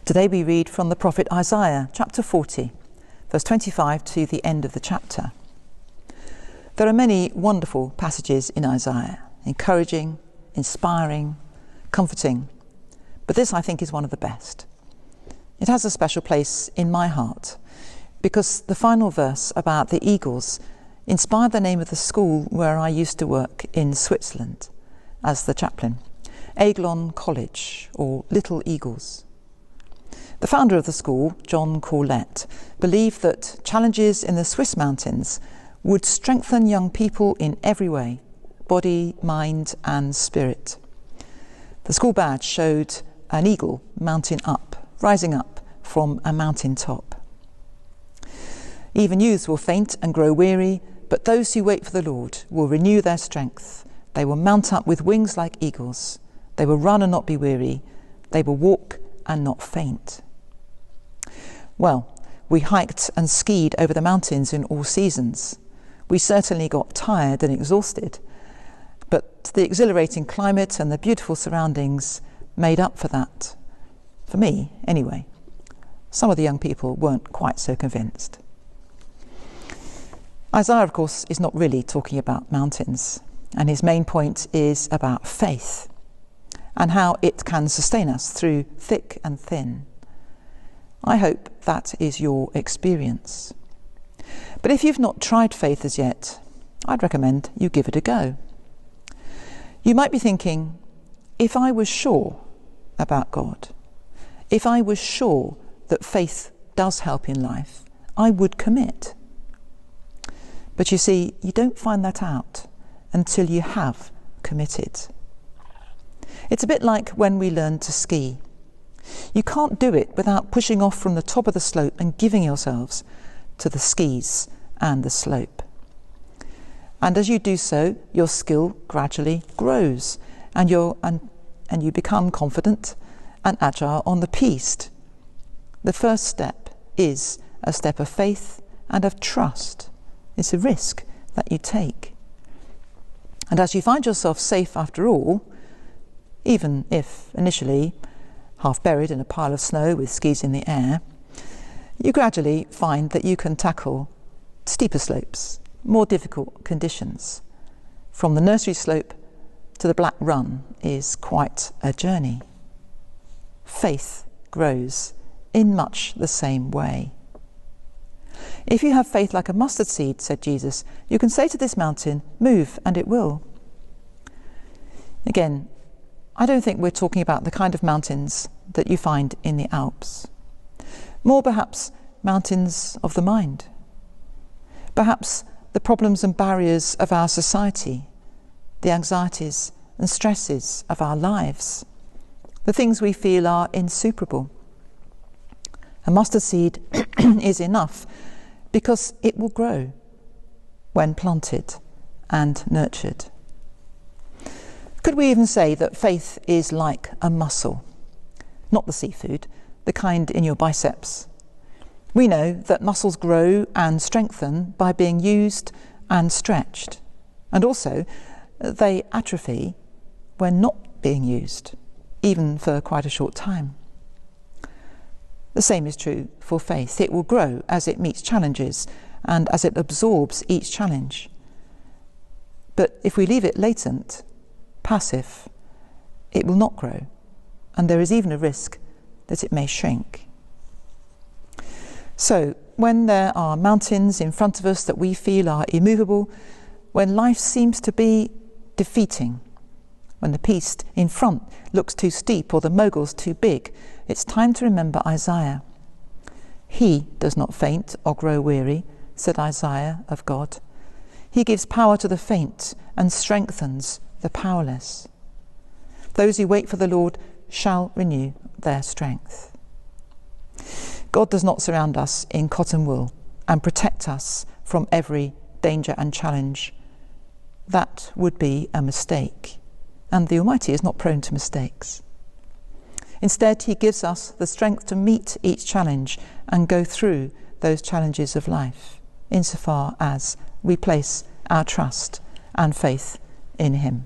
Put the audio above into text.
Today we read from the prophet Isaiah, chapter 40, verse 25 to the end of the chapter. There are many wonderful passages in Isaiah, encouraging, inspiring, comforting, but this I think is one of the best. It has a special place in my heart because the final verse about the eagles inspired the name of the school where I used to work in Switzerland as the chaplain, Aiglon College, or Little Eagles. The founder of the school, John Corlett, believed that challenges in the Swiss mountains would strengthen young people in every way, body, mind and spirit. The school badge showed an eagle rising up from a mountain top. Even youths will faint and grow weary, but those who wait for the Lord will renew their strength. They will mount up with wings like eagles. They will run and not be weary. They will walk and not faint. Well, we hiked and skied over the mountains in all seasons. We certainly got tired and exhausted, but the exhilarating climate and the beautiful surroundings made up for that. For me, anyway. Some of the young people weren't quite so convinced. Isaiah, of course, is not really talking about mountains, and his main point is about faith and how it can sustain us through thick and thin. I hope that is your experience. But if you've not tried faith as yet, I'd recommend you give it a go. You might be thinking, if I was sure about God, if I was sure that faith does help in life, I would commit. But you see, you don't find that out until you have committed. It's a bit like when we learn to ski. You can't do it without pushing off from the top of the slope and giving yourselves to the skis and the slope. And as you do so, your skill gradually grows and you become confident and agile on the piste. The first step is a step of faith and of trust. It's a risk that you take. And as you find yourself safe after all, even if initially half buried in a pile of snow with skis in the air, you gradually find that you can tackle steeper slopes, more difficult conditions. From the nursery slope to the Black Run is quite a journey. Faith grows in much the same way. If you have faith like a mustard seed, said Jesus, you can say to this mountain, move, and it will. Again, I don't think we're talking about the kind of mountains that you find in the Alps. More perhaps mountains of the mind. Perhaps the problems and barriers of our society, the anxieties and stresses of our lives, the things we feel are insuperable. A mustard seed is enough because it will grow when planted and nurtured. Could we even say that faith is like a muscle? Not the seafood, the kind in your biceps. We know that muscles grow and strengthen by being used and stretched. And also, they atrophy when not being used, even for quite a short time. The same is true for faith. It will grow as it meets challenges and as it absorbs each challenge. But if we leave it latent, passive, it will not grow, and there is even a risk that it may shrink. So, when there are mountains in front of us that we feel are immovable, when life seems to be defeating, when the piste in front looks too steep or the mogul's too big, it's time to remember Isaiah. He does not faint or grow weary, said Isaiah of God. He gives power to the faint and strengthens the powerless. Those who wait for the Lord shall renew their strength. God does not surround us in cotton wool and protect us from every danger and challenge. That would be a mistake, and the Almighty is not prone to mistakes. Instead, he gives us the strength to meet each challenge and go through those challenges of life, insofar as we place our trust and faith in him.